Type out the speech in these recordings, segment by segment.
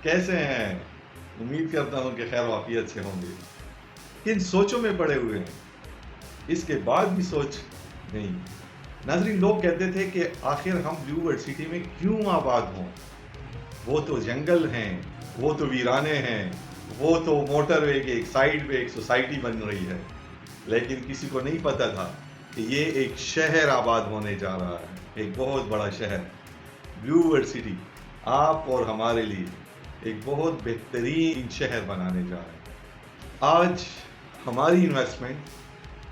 कैसे हैं? उम्मीद करता हूं कि खैर वाफियत से होंगे। किन सोचों में पड़े हुए हैं, इसके बाद भी सोच नहीं। नाज़रीन, लोग कहते थे कि आखिर हम ब्लू वर्ल्ड सिटी में क्यों आबाद हों? वो तो जंगल हैं, वो तो वीराने हैं, वो तो मोटरवे के एक साइड पे एक सोसाइटी बन रही है। लेकिन किसी को नहीं पता था कि ये एक शहर आबाद होने जा रहा है, एक बहुत बड़ा शहर। ब्लू वर्ल्ड सिटी आप और हमारे लिए एक बहुत बेहतरीन शहर बनाने जा रहे हैं। आज हमारी इन्वेस्टमेंट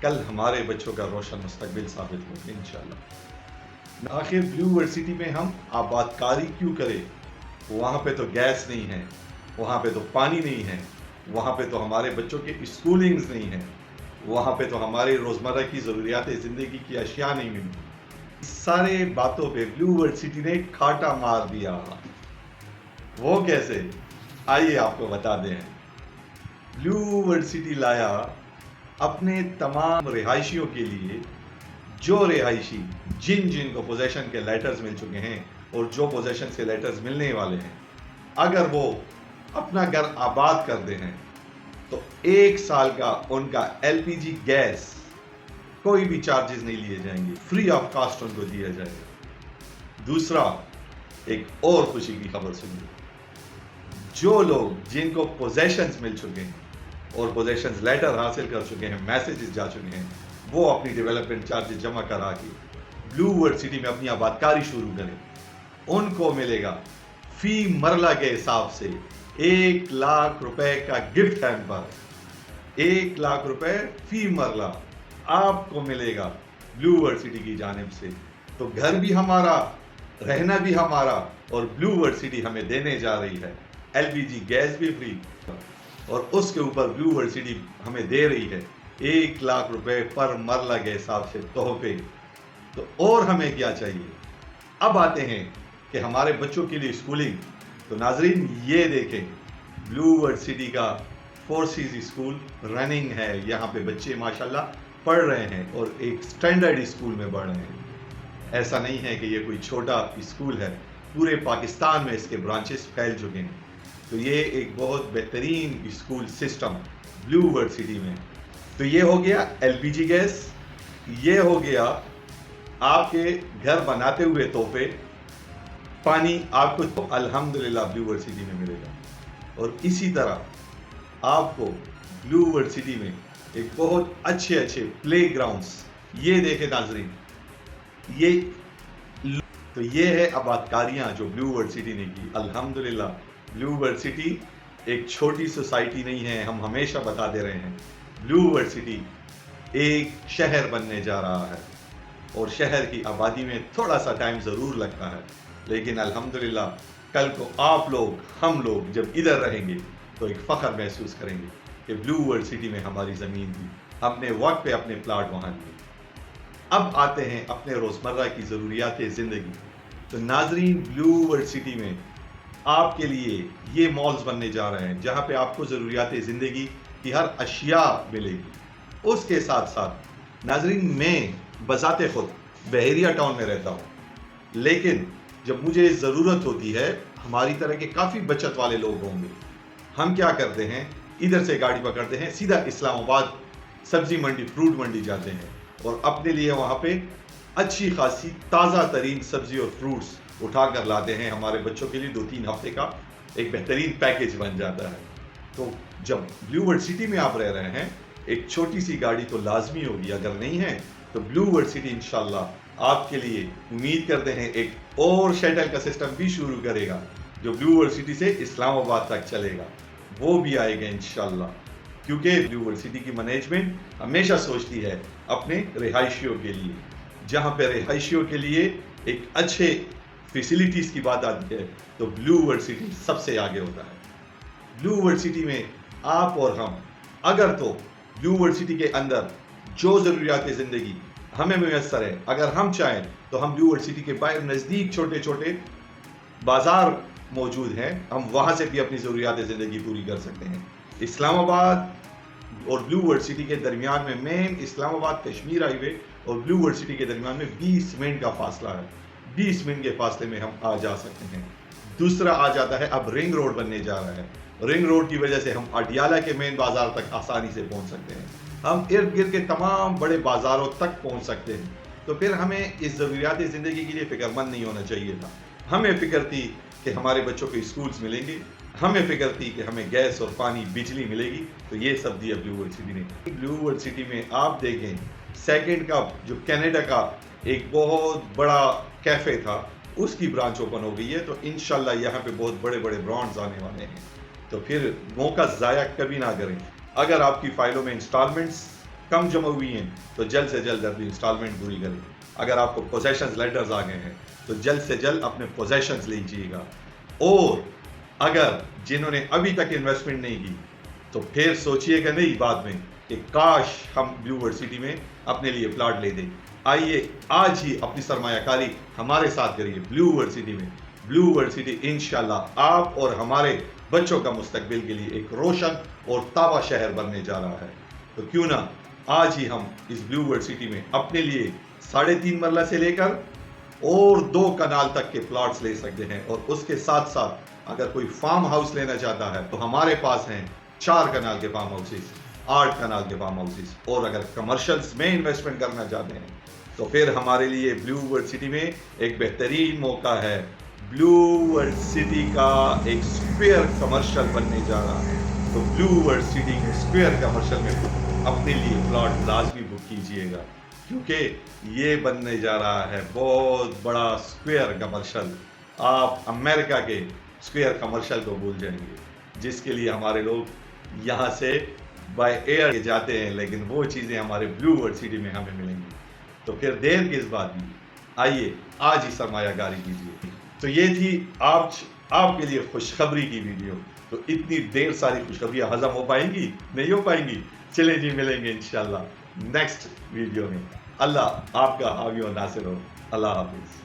कल हमारे बच्चों का रोशन मुस्तकबिल साबित होगी इंशाल्लाह। आखिर ब्लू वर्ल्ड सिटी में हम आबादकारी क्यों करें? वहाँ पे तो गैस नहीं है, वहाँ पे तो पानी नहीं है, वहाँ पे तो हमारे बच्चों के स्कूलिंग्स नहीं है, वहाँ पे तो हमारे रोज़मर्रा की ज़रूरियात ज़िंदगी की अशिया नहीं मिलती। सारे बातों पे ब्लू वर्ल्ड सिटी ने खाटा मार दिया। वो कैसे? आइए आपको बता दें। ब्लू वर्ल्ड सिटी लाया अपने तमाम रिहायशियों के लिए, जो रिहायशी जिन को पोजेशन के लेटर्स मिल चुके हैं और जो पोजेशन के लेटर्स मिलने वाले हैं, अगर वो अपना घर आबाद कर दे हैं तो 1 साल का उनका एलपीजी गैस कोई भी चार्जेस नहीं लिए जाएंगे, फ्री ऑफ कास्ट उनको दिया जाएगा। दूसरा, एक और खुशी की खबर सुनिए। जो लोग जिनको पोजेशंस मिल चुके हैं और पोजेशंस लेटर हासिल कर चुके हैं, मैसेजेस जा चुके हैं, वो अपनी डेवलपमेंट चार्जेस जमा करा के ब्लू वर्ल्ड सिटी में अपनी आबादकारी शुरू करें। उनको मिलेगा फी मरला के हिसाब से 1 लाख रुपए का गिफ्ट हैम्पर। 1 लाख रुपए फी मरला आपको मिलेगा ब्लू वर्ल्ड सिटी की जानिब से। तो घर भी हमारा, रहना भी हमारा, और ब्लू वर्ल्ड सिटी हमें देने जा रही है एलपीजी गैस भी फ्री, और उसके ऊपर ब्लू वर्ल्ड सिटी हमें दे रही है 1 लाख रुपए पर मरला के हिसाब से तोहफे। तो और हमें क्या चाहिए? अब आते हैं कि हमारे बच्चों के लिए स्कूलिंग। तो नाजरीन, ये देखें, ब्लू वर्ल्ड सिटी का 4 सीज स्कूल रनिंग है। यहाँ पे बच्चे माशाल्लाह पढ़ रहे हैं और एक स्टैंडर्ड स्कूल में पढ़ रहे हैं। ऐसा नहीं है कि ये कोई छोटा स्कूल है, पूरे पाकिस्तान में इसके ब्रांचेस फैल चुके हैं। तो ये एक बहुत बेहतरीन school system blue world city में। तो ये हो गया एलपीजी गैस, ये हो गया आपके घर बनाते हुए तोहफे। पानी आपको तो अल्हम्दुलिल्लाह ब्लू वर्ल्ड सिटी में मिलेगा। और इसी तरह आपको ब्लू वर्ल्ड सिटी में एक बहुत अच्छे प्लेग्राउंड्स, ये देखें नाजरीन, ये है आबादकारियां जो ब्लू वर्ल्ड सिटी ने की अल्हम्दुलिल्लाह। ब्लू वर्ल्ड सिटी एक छोटी सोसाइटी नहीं है, हम हमेशा बताते रहे हैं। ब्लू वर्ल्ड सिटी एक शहर बनने जा रहा है, और शहर की आबादी में थोड़ा सा टाइम ज़रूर लगता है, लेकिन अल्हम्दुलिल्लाह कल को आप लोग, हम लोग जब इधर रहेंगे तो एक फ़ख्र महसूस करेंगे कि ब्लू वर्ल्ड सिटी में हमारी ज़मीन थी, हमने वक्त पे अपने प्लाट वहाँ लिए। अब आते हैं अपने रोज़मर्रा की ज़रूरियात ज़िंदगी। तो नाजरीन, ब्लू वर्ल्ड सिटी में आपके लिए ये मॉल्स बनने जा रहे हैं जहाँ पे आपको ज़रूरियात ज़िंदगी की हर अशिया मिलेगी। उसके साथ साथ नाजरीन, मैं बज़ाते खुद बहरिया टाउन में रहता हूँ, लेकिन जब मुझे ज़रूरत होती है, हमारी तरह के काफ़ी बचत वाले लोग होंगे, हम क्या करते हैं, इधर से गाड़ी पकड़ते हैं, सीधा इस्लामाबाद सब्ज़ी मंडी, फ्रूट मंडी जाते हैं और अपने लिए वहाँ पे अच्छी खासी ताज़ा तरीन सब्ज़ी और फ्रूट्स उठा कर लाते हैं। हमारे बच्चों के लिए 2-3 हफ्ते का एक बेहतरीन पैकेज बन जाता है। तो जब ब्लू वर्ल्ड सिटी में आप रह रहे हैं, एक छोटी सी गाड़ी तो लाजमी होगी, अगर नहीं है तो ब्लू वर्ल्ड सिटी इंशाल्लाह आपके लिए, उम्मीद करते हैं, एक और शटल का सिस्टम भी शुरू करेगा जो ब्लू वर्ल्ड सिटी से इस्लामाबाद तक चलेगा। वो भी आएगा इंशाल्लाह, क्योंकि ब्लू वर्ल्ड सिटी की मैनेजमेंट हमेशा सोचती है अपने रिहायशियों के लिए। जहाँ पे रिहायशियों के लिए एक अच्छे फैसिलिटीज़ की बात आती है तो ब्लू वर्ल्ड सिटी सबसे आगे होता है। ब्लू वर्ल्ड सिटी में आप और हम, अगर तो ब्लू वर्ल्ड सिटी के अंदर जो ज़रूरियात ज़िंदगी हमें मैसर है, अगर हम चाहें तो हम ब्लू वर्ल्ड सिटी के बाहर नज़दीक छोटे बाज़ार मौजूद हैं, हम वहाँ से भी अपनी ज़रूरियात ज़िंदगी पूरी कर सकते हैं। इस्लामाबाद और ब्लू वर्ल्ड सिटी के दरमियान में, मेन इस्लामाबाद कश्मीर हाईवे और ब्लू वर्ल्ड सिटी के दरमियान में 20 मिनट का फासला है। 20 मिनट के फासले में हम आ जा सकते हैं। دوسرا آ جاتا ہے اب رنگ روڈ بننے جا رہا ہے. رنگ روڈ کی وجہ سے ہم اٹیالہ کے مین بازار تک آسانی سے پہنچ سکتے ہیں. ہم ارد گرد کے تمام بڑے بازاروں تک پہنچ سکتے ہیں. تو پھر ہمیں اس ضروریات زندگی کے لیے فکر مند نہیں ہونا چاہیے تھا. ہمیں فکر تھی کہ ہمارے بچوں کو اسکولز ملیں گے, ہمیں فکر تھی کہ ہمیں گیس اور پانی بجلی ملے گی. تو یہ سب دیا بلیو ورلڈ سٹی نے. بلیو ورلڈ سٹی میں آپ دیکھیں سیکنڈ کا جو کینیڈا کا ایک بہت بڑا کیفے تھا اس کی برانچ اوپن ہو گئی ہے. تو انشاءاللہ یہاں پہ بہت بڑے بڑے برانڈز آنے والے ہیں. تو پھر موقع ضائع کبھی نہ کریں. اگر آپ کی فائلوں میں انسٹالمنٹس کم جمع ہوئی ہیں تو جلد سے جلد اپنی انسٹالمنٹ پوری کریں. اگر آپ کو پوزیشنز لیٹرز آ گئے ہیں تو جلد سے جلد اپنے پوزیشنز لیجیے گا. اور اگر جنہوں نے ابھی تک انویسٹمنٹ نہیں کی تو پھر سوچئے گا نہیں بعد میں کہ کاش ہم بلیو ورلڈ سٹی میں اپنے لیے پلاٹ لے دیں. آئیے آج ہی اپنی سرمایہ کاری ہمارے ساتھ کریے بلیو ورلڈ سٹی میں. بلیو ورلڈ سٹی انشاءاللہ آپ اور ہمارے بچوں کا مستقبل کے لیے ایک روشن اور تابہ شہر بننے جا رہا ہے. تو کیوں نہ آج ہی ہم اس بلیو ورلڈ سٹی میں اپنے لیے 3.5 مرلہ سے لے کر اور 2 کنال تک کے پلاٹس لے سکتے ہیں. اور اس کے ساتھ ساتھ اگر کوئی فارم ہاؤس لینا چاہتا ہے تو ہمارے پاس ہیں 4 کنال کے فارم ہاؤسز, 8 کنال کے فارم ہاؤسز. اور اگر کمرشلز میں انویسٹمنٹ کرنا چاہتے ہیں تو پھر ہمارے لیے بلیو ورلڈ سٹی میں ایک بہترین موقع ہے. بلیو ورلڈ سٹی کا ایک اسکوئر کمرشل بننے جا رہا ہے. تو بلیو ورلڈ سٹی کے اسکوئر کمرشل میں اپنے لیے پلاٹ لازمی بک کیجئے گا, کیونکہ یہ بننے جا رہا ہے بہت بڑا اسکوئر کمرشل. آپ امریکہ کے اسکوئر کمرشل کو بھول جائیں گے جس کے لیے ہمارے لوگ یہاں سے بائی ایئر جاتے ہیں, لیکن وہ چیزیں ہمارے بلیو ورلڈ سٹی میں ہمیں ملیں گی. تو پھر دیر کس بات کی, آئیے آج ہی سرمایہ کاری کیجیے. تو یہ تھی آپ کے لیے خوشخبری کی ویڈیو. تو اتنی دیر ساری خوشخبریاں ہضم ہو پائیں گی؟ نہیں ہو پائیں گی. چلیں جی ملیں گے انشاءاللہ نیکسٹ ویڈیو میں. اللہ آپ کا حامی و ناصر ہو. اللہ حافظ.